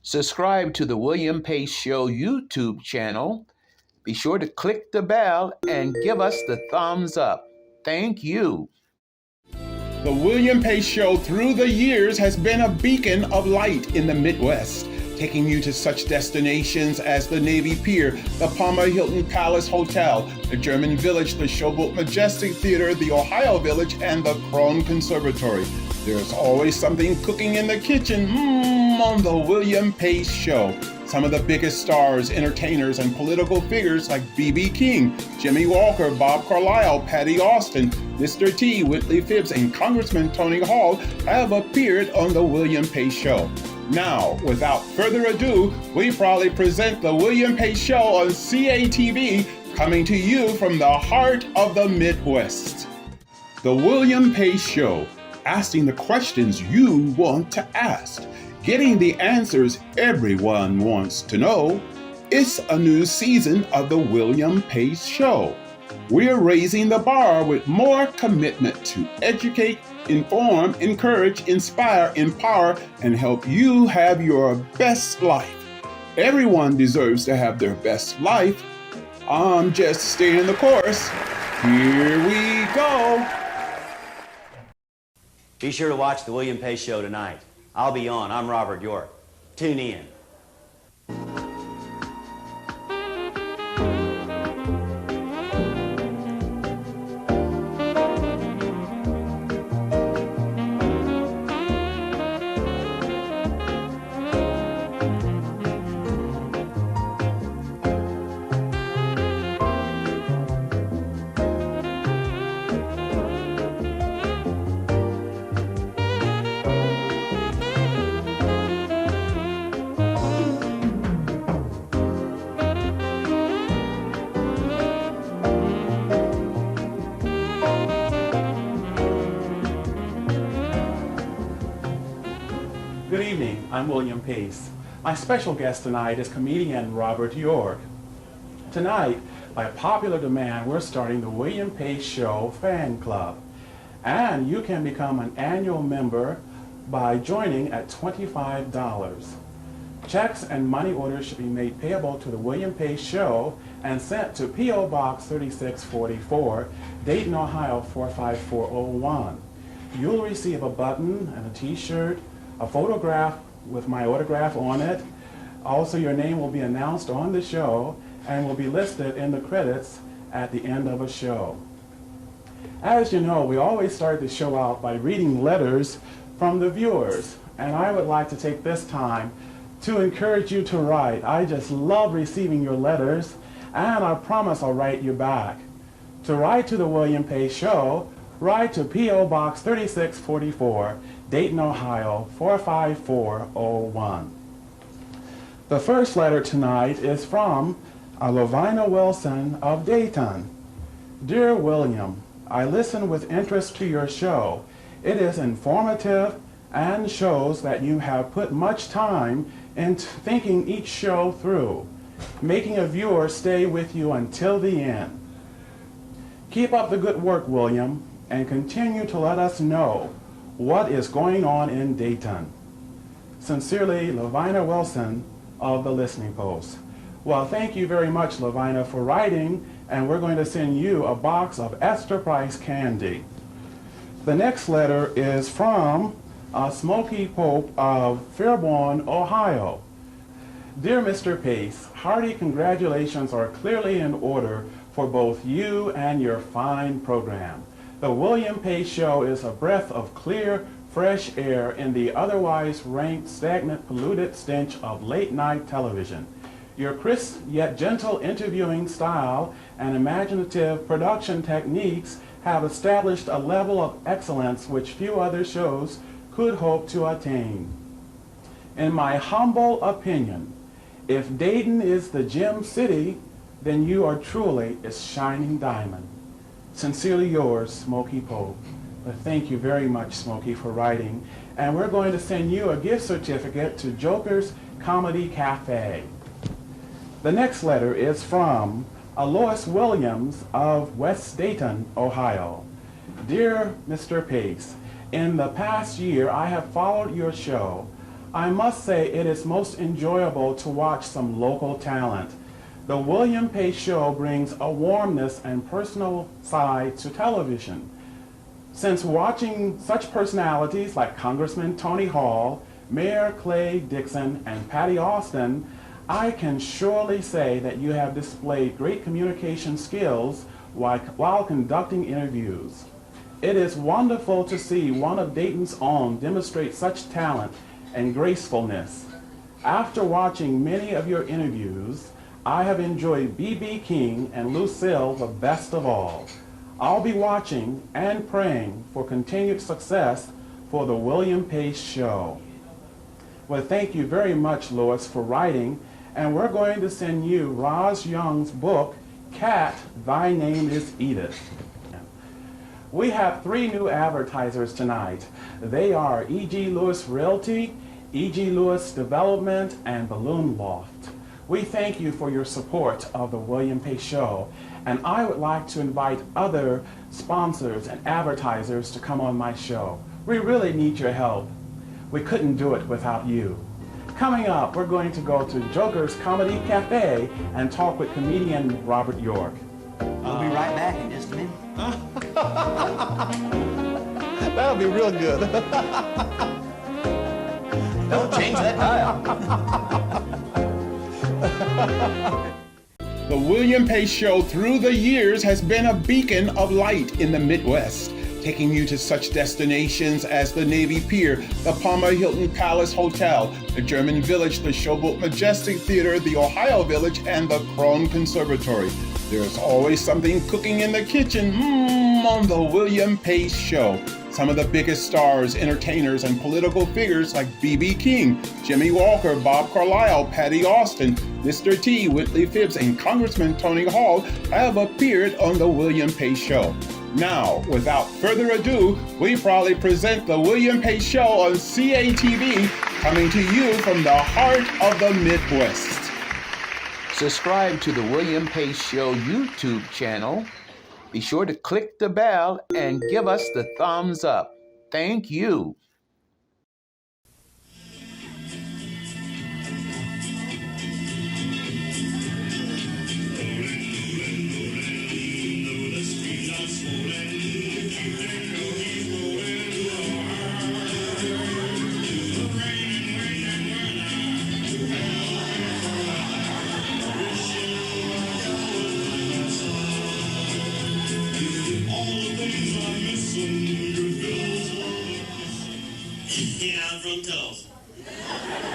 Subscribe to the William Pace Show YouTube channel. Be sure to click the bell and give us the thumbs up. Thank you. The William Pace Show through the years has been a beacon of light in the Midwest, taking you to such destinations as the Navy Pier, the Palmer Hilton Palace Hotel, the German Village, the Showboat Majestic Theatre, the Ohio Village, and the Krohn Conservatory. There's always something cooking in the kitchen on the William Pace Show. Some of the biggest stars, entertainers, and political figures like B.B. King, Jimmy Walker, Bob Carlisle, Patti Austin, Mr. T, Whitley Phibbs, and Congressman Tony Hall have appeared on the William Pace Show. Now, without further ado, we proudly present the William Pace Show on CATV, coming to you from the heart of the Midwest. The William Pace Show, asking the questions you want to ask, getting the answers everyone wants to know. It's a new season of the William Pace Show. We're raising the bar with more commitment to educate, inform, encourage, inspire, empower, and help you have your best life. Everyone deserves to have their best life. I'm just staying the course. Here we go. Be sure to watch the William Pace Show tonight. I'll be on. I'm Robert York. Tune in. Good evening, I'm William Pace. My special guest tonight is comedian Robert York. Tonight, by popular demand, we're starting the William Pace Show Fan Club. And you can become an annual member by joining at $25. Checks and money orders should be made payable to the William Pace Show and sent to P.O. Box 3644, Dayton, Ohio 45401. You'll receive a button and a t-shirt, a photograph with my autograph on it. Also, your name will be announced on the show and will be listed in the credits at the end of a show. As you know, we always start the show out by reading letters from the viewers, and I would like to take this time to encourage you to write. I just love receiving your letters, and I promise I'll write you back. To write to the William Pace Show, write to P.O. Box 3644, Dayton, Ohio 45401. The first letter tonight is from Lovina Wilson of Dayton. Dear William, I listen with interest to your show. It is informative and shows that you have put much time into thinking each show through, making a viewer stay with you until the end. Keep up the good work, William, and continue to let us know what is going on in Dayton. Sincerely, Lovina Wilson of the Listening Post. Well, thank you very much, Lovina, for writing, and we're going to send you a box of Esther Price candy. The next letter is from Smokey Pope of Fairborn, Ohio. Dear Mr. Pace, hearty congratulations are clearly in order for both you and your fine program. The William Pace Show is a breath of clear, fresh air in the otherwise ranked, stagnant, polluted stench of late-night television. Your crisp yet gentle interviewing style and imaginative production techniques have established a level of excellence which few other shows could hope to attain. In my humble opinion, if Dayton is the gem city, then you are truly its shining diamond. Sincerely yours, Smokey Pope. But thank you very much, Smokey, for writing. And we're going to send you a gift certificate to Joker's Comedy Cafe. The next letter is from Lois Williams of West Dayton, Ohio. Dear Mr. Pace, in the past year I have followed your show. I must say it is most enjoyable to watch some local talent. The William Pace Show brings a warmness and personal side to television. Since watching such personalities like Congressman Tony Hall, Mayor Clay Dixon, and Patti Austin, I can surely say that you have displayed great communication skills while conducting interviews. It is wonderful to see one of Dayton's own demonstrate such talent and gracefulness. After watching many of your interviews, I have enjoyed B.B. King and Lucille the best of all. I'll be watching and praying for continued success for the William Pace Show. Well, thank you very much, Lois, for writing, and we're going to send you Roz Young's book, Cat, Thy Name is Edith. We have 3 new advertisers tonight. They are E.G. Lewis Realty, E.G. Lewis Development, and Balloon Loft. We thank you for your support of the William Pace Show, and I would like to invite other sponsors and advertisers to come on my show. We really need your help. We couldn't do it without you. Coming up, we're going to go to Joker's Comedy Cafe and talk with comedian Robert York. We'll be right back in just a minute. That'll be real good. Don't change that dial. The William Pace Show through the years has been a beacon of light in the Midwest, taking you to such destinations as the Navy Pier, the Palmer Hilton Palace Hotel, the German Village, the Showboat Majestic Theatre, the Ohio Village, and the Krohn Conservatory. There's always something cooking in the kitchen on the William Pace Show. Some of the biggest stars, entertainers, and political figures like B.B. King, Jimmy Walker, Bob Carlisle, Patti Austin, Mr. T, Whitley Phibbs, and Congressman Tony Hall have appeared on the William Pace Show. Now, without further ado, we proudly present the William Pace Show on CATV, coming to you from the heart of the Midwest. Subscribe to the William Pace Show YouTube channel. Be sure to click the bell and give us the thumbs up. Thank you.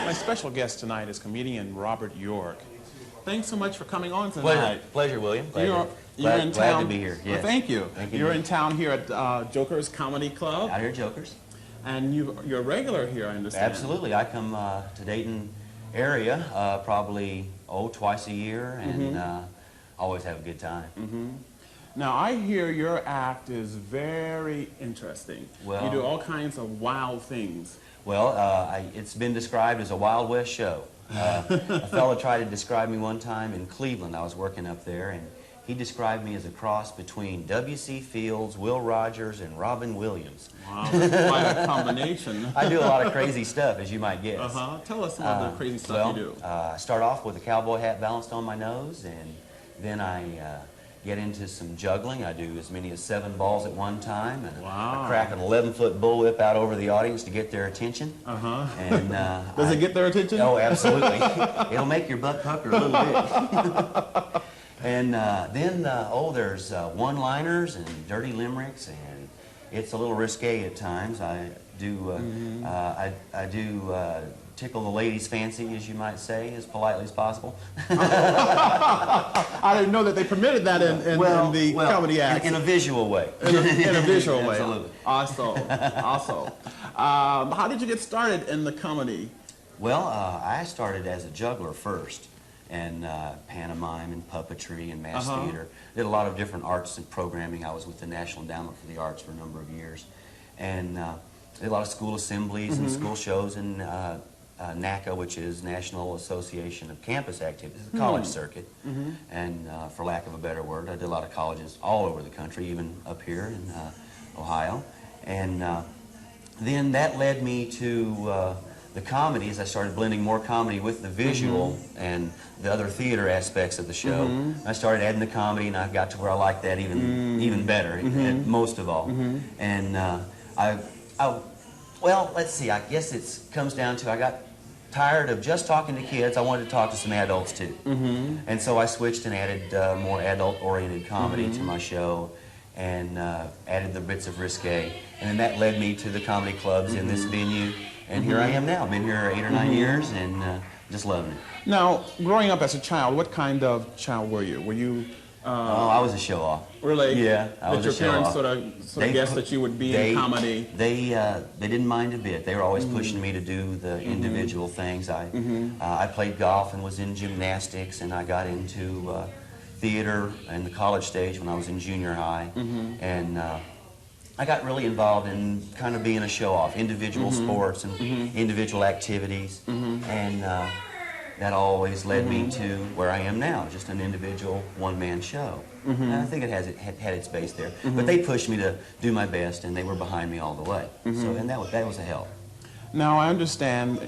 My special guest tonight is comedian Robert York. Thanks so much for coming on tonight. Pleasure, William. You're in glad town. to be here. Yes. Well, thank you. Thank you. You're in town here at Joker's Comedy Club. Out here, Jokers. And you're a regular here, I understand. Absolutely. I come to Dayton area probably twice a year, and always have a good time. Now, I hear your act is very interesting. Well, you do all kinds of wild things. Well, it's been described as a Wild West show. A fellow tried to describe me one time in Cleveland. I was working up there, and he described me as a cross between W.C. Fields, Will Rogers, and Robin Williams. Wow, that's quite a combination. I do a lot of crazy stuff, as you might guess. Tell us some of the crazy stuff you do. I start off with a cowboy hat balanced on my nose, and then I get into some juggling. I do as many as 7 balls at one time, and I crack an 11-foot bullwhip out over the audience to get their attention. And does it get their attention? Oh, absolutely. It'll make your butt pucker a little bit. And then there's one-liners and dirty limericks, and it's a little risque at times. I do tickle the ladies' fancy, as you might say, as politely as possible. I didn't know that they permitted that in the comedy act. In a visual way. In a visual way. Absolutely. Awesome. How did you get started in the comedy? Well, I started as a juggler first, and pantomime and puppetry and mass theater. Did a lot of different arts and programming. I was with the National Endowment for the Arts for a number of years, and did a lot of school assemblies and school shows and NACA, which is National Association of Campus Activities, the college circuit. And for lack of a better word, I did a lot of colleges all over the country, even up here in Ohio. And then that led me to the comedies, I started blending more comedy with the visual and the other theater aspects of the show. I started adding the comedy, and I got to where I like that even better, most of all. And well, let's see, I guess it comes down to I got tired of just talking to kids. I wanted to talk to some adults too. And so I switched and added more adult-oriented comedy to my show, and added the bits of risque. And then that led me to the comedy clubs in this venue. And here I am now. I've been here 8 or 9 years, and just loving it. Now, growing up as a child, what kind of child were you? Were you... oh, I was a show-off. Really? Yeah, I was a show-off. Did your show-off. parents sort of guess that you would be in comedy? They didn't mind a bit. They were always pushing me to do the individual things. I played golf and was in gymnastics, and I got into theater in the college stage when I was in junior high. And I got really involved in kind of being a show-off, individual sports and individual activities. And that always led me to where I am now, just an individual one-man show. And I think it had its base there. But they pushed me to do my best, and they were behind me all the way. So, and that was a help. Now, I understand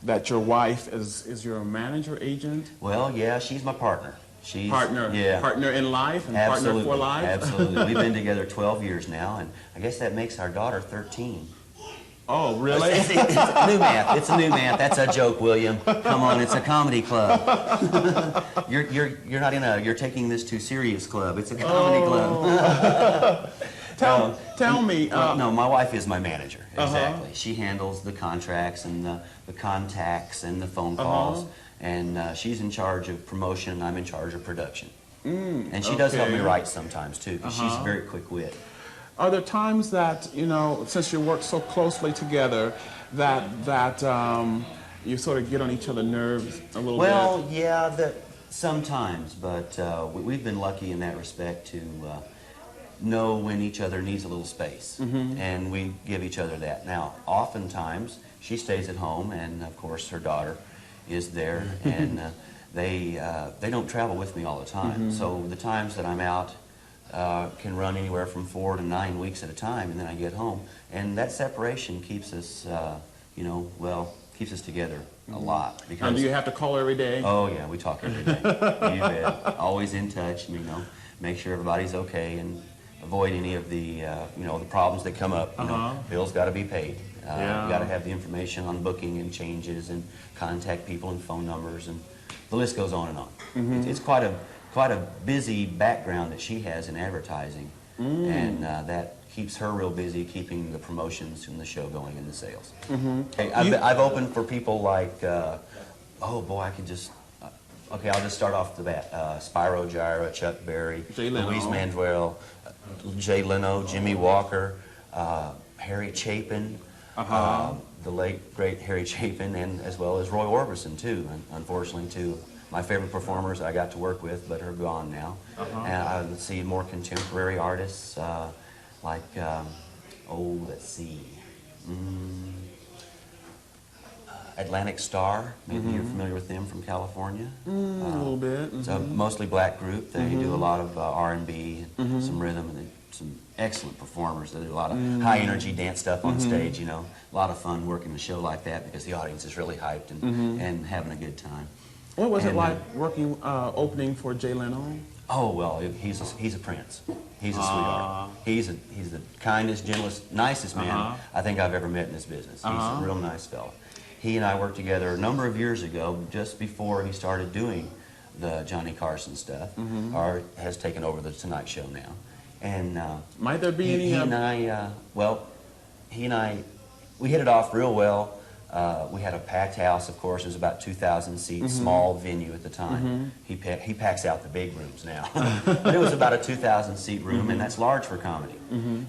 that your wife is your manager, agent? Well, yeah, she's my partner. She's Partner in life and Absolutely. partner for life? Absolutely. We've been together 12 years now, and I guess that makes our daughter 13. Oh, really? It's new math. It's a new math. That's a joke, William. Come on, it's a comedy club. You're not in a you're taking this too serious club. It's a comedy club. Tell me. No, my wife is my manager. Exactly. She handles the contracts and the contacts and the phone calls, and she's in charge of promotion, and I'm in charge of production. And she does help me write sometimes too, because she's a very quick wit. Are there times that, you know, since you work so closely together, that you sort of get on each other's nerves a little bit? Well, yeah, sometimes, but we've been lucky in that respect to know when each other needs a little space, and we give each other that. Now, oftentimes, she stays at home, and of course her daughter is there, and they don't travel with me all the time. So the times that I'm out can run anywhere from 4 to 9 weeks at a time, and then I get home. And that separation keeps us, keeps us together a lot. Because, and do you have to call every day? Oh yeah, we talk every day. You bet. Always in touch, make sure everybody's okay and avoid any of the, the problems that come up. Bills got to be paid. You got to have the information on booking and changes and contact people and phone numbers, and the list goes on and on. It's quite a busy background that she has in advertising, and that keeps her real busy keeping the promotions and the show going and the sales. Okay, I've opened for people like, oh boy, I could just, okay, I'll just start off the bat. Spyro Gyra, Chuck Berry, Louise Mandrell, Jay Leno, Jimmy Walker, Harry Chapin, the late, great Harry Chapin, and as well as Roy Orbison too, unfortunately too. My favorite performers I got to work with, but are gone now. And I would see more contemporary artists like, let's see, Atlantic Star. Maybe you're familiar with them from California. A little bit. It's a mostly black group. They do a lot of R&B and some rhythm, and some excellent performers. They do a lot of high energy dance stuff on stage. A lot of fun working the show like that because the audience is really hyped and having a good time. What was it like working, opening for Jay Leno? Oh well, he's a prince. He's a sweetheart. He's the kindest, gentlest, nicest man I think I've ever met in this business. He's a real nice fellow. He and I worked together a number of years ago, just before he started doing the Johnny Carson stuff, or has taken over the Tonight Show now. And might there be any? He and I, we hit it off real well. We had a packed house, of course. It was about 2,000 seats, small venue at the time. He packs out the big rooms now. But it was about a 2,000 seat room, and that's large for comedy.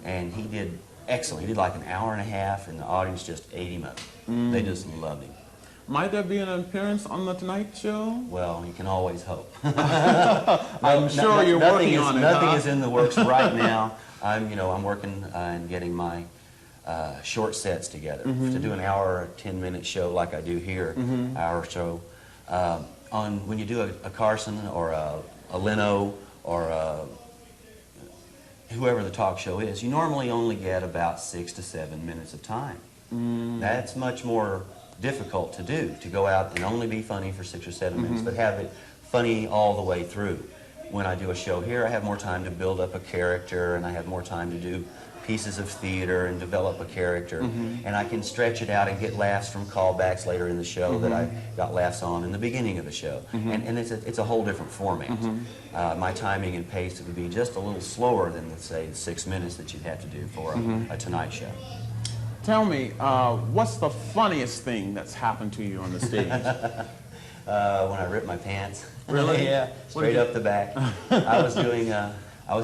And he did excellent. He did like an hour and a half, and the audience just ate him up. They just loved him. Might there be an appearance on the Tonight Show? Well, you can always hope. I'm sure you're working on it. Nothing is in the works right now. I'm working and getting my short sets together to do an hour or 10-minute show like I do here, hour show. When you do a Carson or a Leno or whoever the talk show is, you normally only get about 6 to 7 minutes of time. That's much more difficult to do, to go out and only be funny for 6 or 7 minutes, but have it funny all the way through. When I do a show here, I have more time to build up a character, and I have more time to do pieces of theater and develop a character, and I can stretch it out and get laughs from callbacks later in the show that I got laughs on in the beginning of the show, and it's a whole different format. My timing and pace would be just a little slower than, let's say, the 6 minutes that you'd have to do for a Tonight Show. Tell me, what's the funniest thing that's happened to you on the stage? When I ripped my pants. Really? Yeah, straight up the back. I was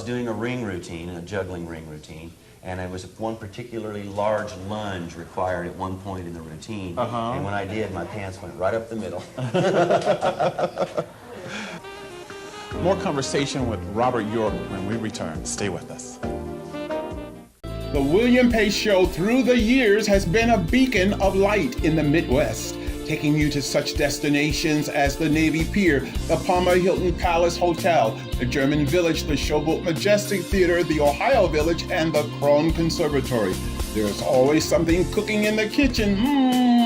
doing a ring routine, a juggling ring routine, and it was one particularly large lunge required at one point in the routine. And when I did, my pants went right up the middle. More conversation with Robert York when we return. Stay with us. The William Pace Show through the years has been a beacon of light in the Midwest, taking you to such destinations as the Navy Pier, the Palmer Hilton Palace Hotel, the German Village, the Showboat Majestic Theatre, the Ohio Village, and the Krohn Conservatory. There's always something cooking in the kitchen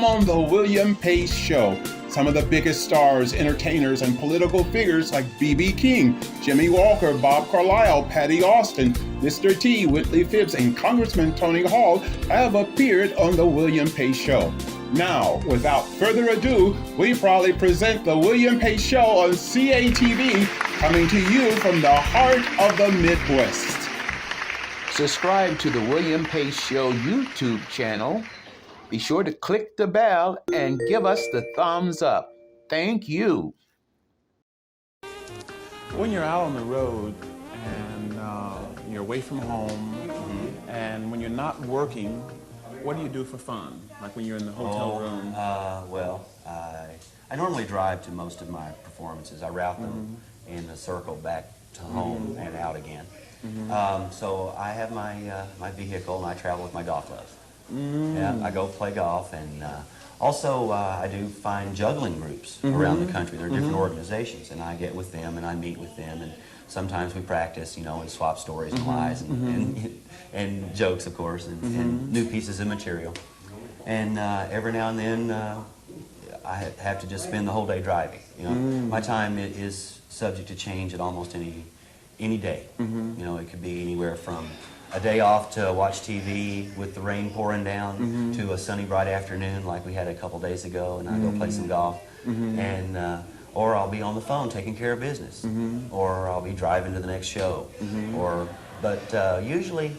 on the William Pace Show. Some of the biggest stars, entertainers, and political figures like B.B. King, Jimmy Walker, Bob Carlisle, Patti Austin, Mr. T, Whitley Phibbs, and Congressman Tony Hall have appeared on the William Pace Show. Now, without further ado, we proudly present the William Pace Show on CATV, coming to you from the heart of the Midwest. Subscribe to the William Pace Show YouTube channel. Be sure to click the bell and give us the thumbs up. Thank you. When you're out on the road and you're away from home, and when you're not working, what do you do for fun? Like when you're in the hotel room? Well, I normally drive to most of my performances. I route them in a circle back to home and out again. So I have my vehicle, and I travel with my golf clubs. Yeah, I go play golf, and also I do find juggling groups around the country. There are different organizations, and I get with them and I meet with them, and sometimes we practice, you know, and swap stories and lies and jokes, of course, and new pieces of material. And every now and then I have to just spend the whole day driving. You know, my time is subject to change at almost any day. You know, it could be anywhere from a day off to watch TV with the rain pouring down to a sunny, bright afternoon like we had a couple days ago, and I go play some golf. And or I'll be on the phone taking care of business, or I'll be driving to the next show. But usually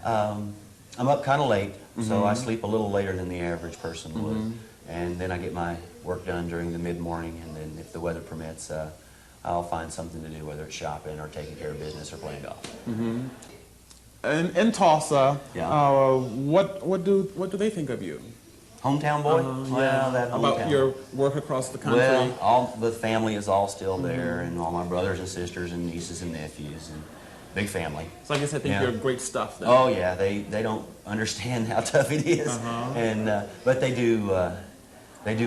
I'm up kind of late, so I sleep a little later than the average person would. And then I get my work done during the mid-morning, and then if the weather permits, I'll find something to do, whether it's shopping or taking care of business or playing golf. In Tulsa, Yeah. what do they think of you? Hometown boy? Well, that hometown. About your work across the country? Well, all the family is all still there, and all my brothers and sisters and nieces and nephews, and big family. So I guess I think you're great stuff then. Oh yeah, they don't understand how tough it is, and but they do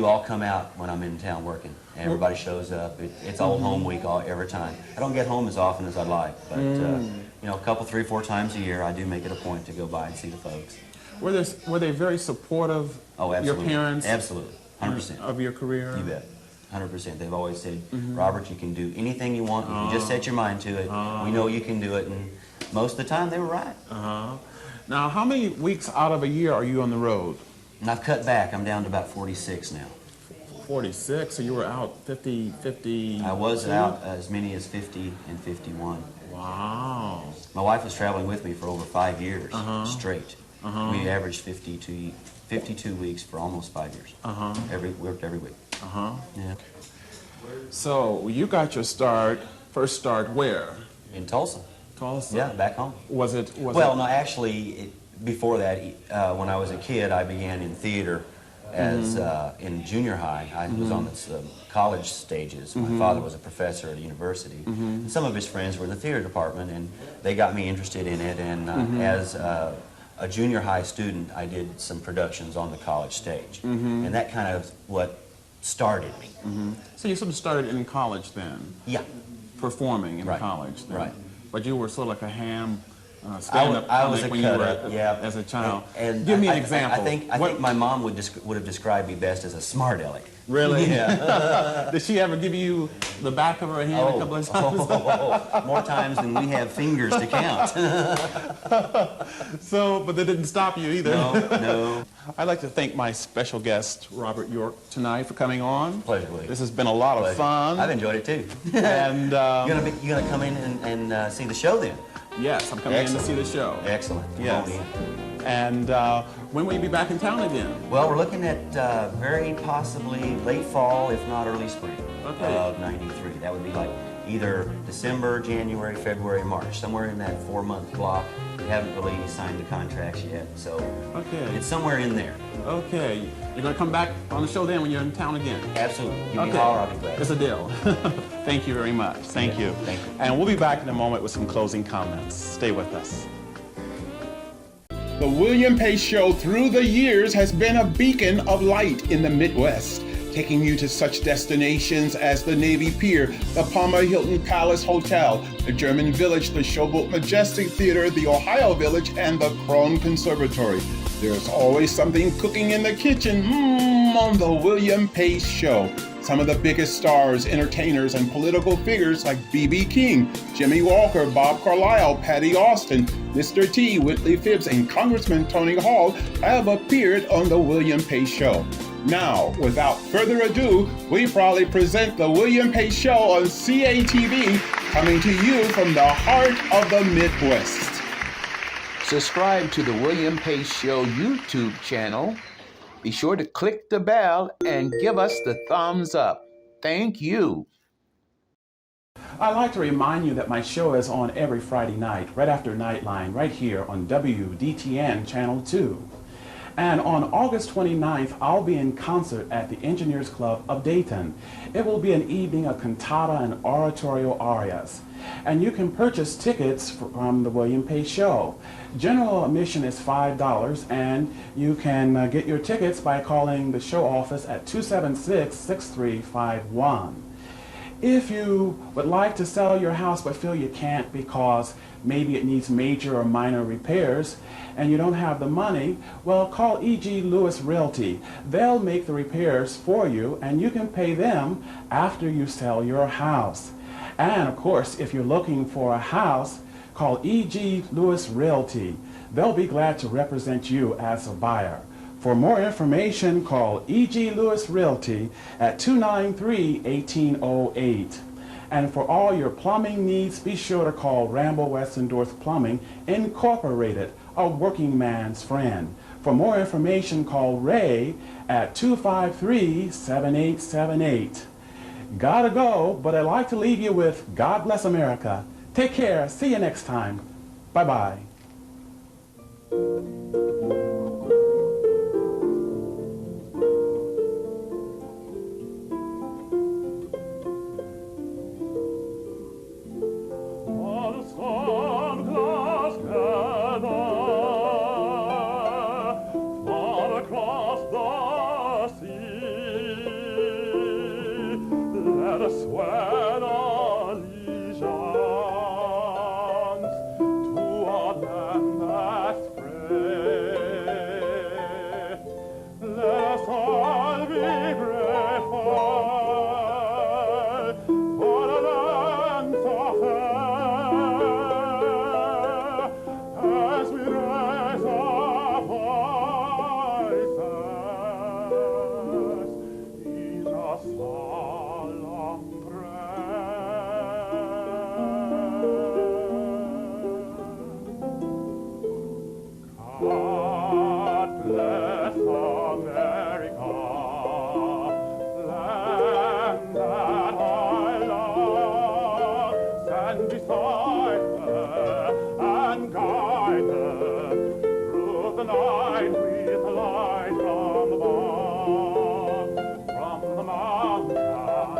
all come out when I'm in town working. Everybody shows up. It's old home week every time. I don't get home as often as I'd like, but you know, a couple, 3 or 4 times a year, I do make it a point to go by and see the folks. Were they very supportive? Oh, absolutely. Your parents? Absolutely, 100%. Of your career? You bet. 100%. They've always said, Robert, you can do anything you want. You just set your mind to it. We know you can do it, and most of the time they were right. Now, how many weeks out of a year are you on the road? And I've cut back. I'm down to about 46 now. 46, so you were out 50. I was out as many as 50 and 51. Wow. My wife was traveling with me for over 5 years straight. We averaged 52 weeks for almost 5 years. Worked every week. Yeah. So you got your first start where? In Tulsa. Tulsa? Yeah, back home. No, actually, before that, when I was a kid, I began in theater as in junior high. I was on the college stages. My father was a professor at a university. And some of his friends were in the theater department, and they got me interested in it. And as a junior high student, I did some productions on the college stage. And that kind of what started me. So you sort of started in college then? Yeah. Performing in college then? Right. But you were sort of like a ham stand-up I was comic a when you were cut-up, yeah. as a child. And Give me an I example. I think my mom would have described me best as a smart aleck. Really? Yeah. Did she ever give you the back of her hand a couple of times? More times than we have fingers to count. So, but that didn't stop you either. No. I'd like to thank my special guest, Robert York, tonight for coming on. Pleasure, William. This has been a lot of fun. I've enjoyed it too. And You gonna come in and see the show then? yes, I'm coming in to see the show. Excellent. Come Yes. on in. And when will you be back in town again? Well, we're looking at very possibly late fall, if not early spring of '93. That would be like either December, January, February, March, somewhere in that 4-month block. We haven't really signed the contracts yet, so it's somewhere in there. Okay. You're going to come back on the show then when you're in town again? Absolutely. Give me a holler, I'll be glad. It's a deal. Thank you very much. Thank you. Thank you. And we'll be back in a moment with some closing comments. Stay with us. The William Pace Show through the years has been a beacon of light in the Midwest, taking you to such destinations as the Navy Pier, the Palmer Hilton Palace Hotel, the German Village, the Showboat Majestic Theatre, the Ohio Village, and the Krohn Conservatory. There's always something cooking in the kitchen on the William Pace Show. Some of the biggest stars, entertainers, and political figures like B.B. King, Jimmy Walker, Bob Carlisle, Patti Austin, Mr. T, Whitley Phibbs, and Congressman Tony Hall have appeared on the William Pace Show. Now, without further ado, we proudly present the William Pace Show on CATV, coming to you from the heart of the Midwest. Subscribe to the William Pace Show YouTube channel. Be sure to click the bell and give us the thumbs up. Thank you. I'd like to remind you that my show is on every Friday night, right after Nightline, right here on WDTN Channel 2. And on August 29th, I'll be in concert at the Engineers Club of Dayton. It will be an evening of cantata and oratorio arias. And you can purchase tickets from the William Pace Show. General admission is $5, and you can get your tickets by calling the show office at 276-6351. If you would like to sell your house but feel you can't because maybe it needs major or minor repairs and you don't have the money, well, call E.G. Lewis Realty. They'll make the repairs for you and you can pay them after you sell your house. And of course, if you're looking for a house, call E.G. Lewis Realty. They'll be glad to represent you as a buyer. For more information, call E.G. Lewis Realty at 293-1808. And for all your plumbing needs, be sure to call Rambo Westendorf Plumbing Incorporated, a working man's friend. For more information, call Ray at 253-7878. Gotta go, but I'd like to leave you with God Bless America. Take care. See you next time. Bye-bye. Swear allegiance to a land that's free. Let us all be grateful for the land so fair as we raise our voices in a solemn God bless America, land that I love. Stand beside her and guide her through the night with the light from above, from the mountains.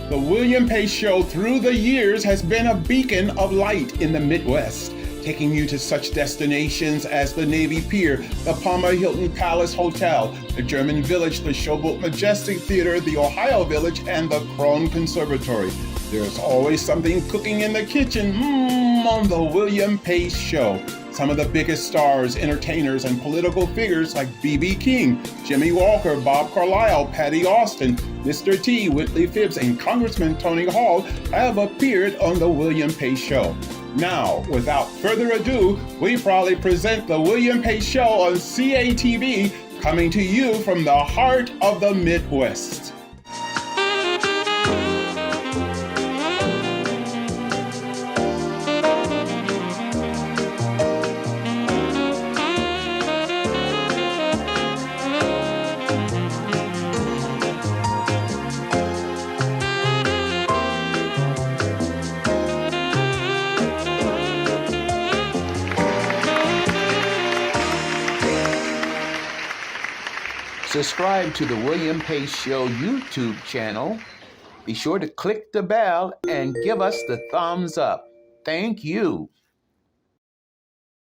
The William Pace Show through the years has been a beacon of light in the Midwest, taking you to such destinations as the Navy Pier, the Palmer Hilton Palace Hotel, the German Village, the Showboat Majestic Theatre, the Ohio Village, and the Krohn Conservatory. There's always something cooking in the kitchen on the William Pace Show. Some of the biggest stars, entertainers, and political figures like B.B. King, Jimmy Walker, Bob Carlisle, Patti Austin, Mr. T, Whitley Phibbs, and Congressman Tony Hall have appeared on the William Pace Show. Now, without further ado, we proudly present the William Pace Show on CATV, coming to you from the heart of the Midwest. Subscribe to the William Pace Show YouTube channel. Be sure to click the bell and give us the thumbs up. Thank you.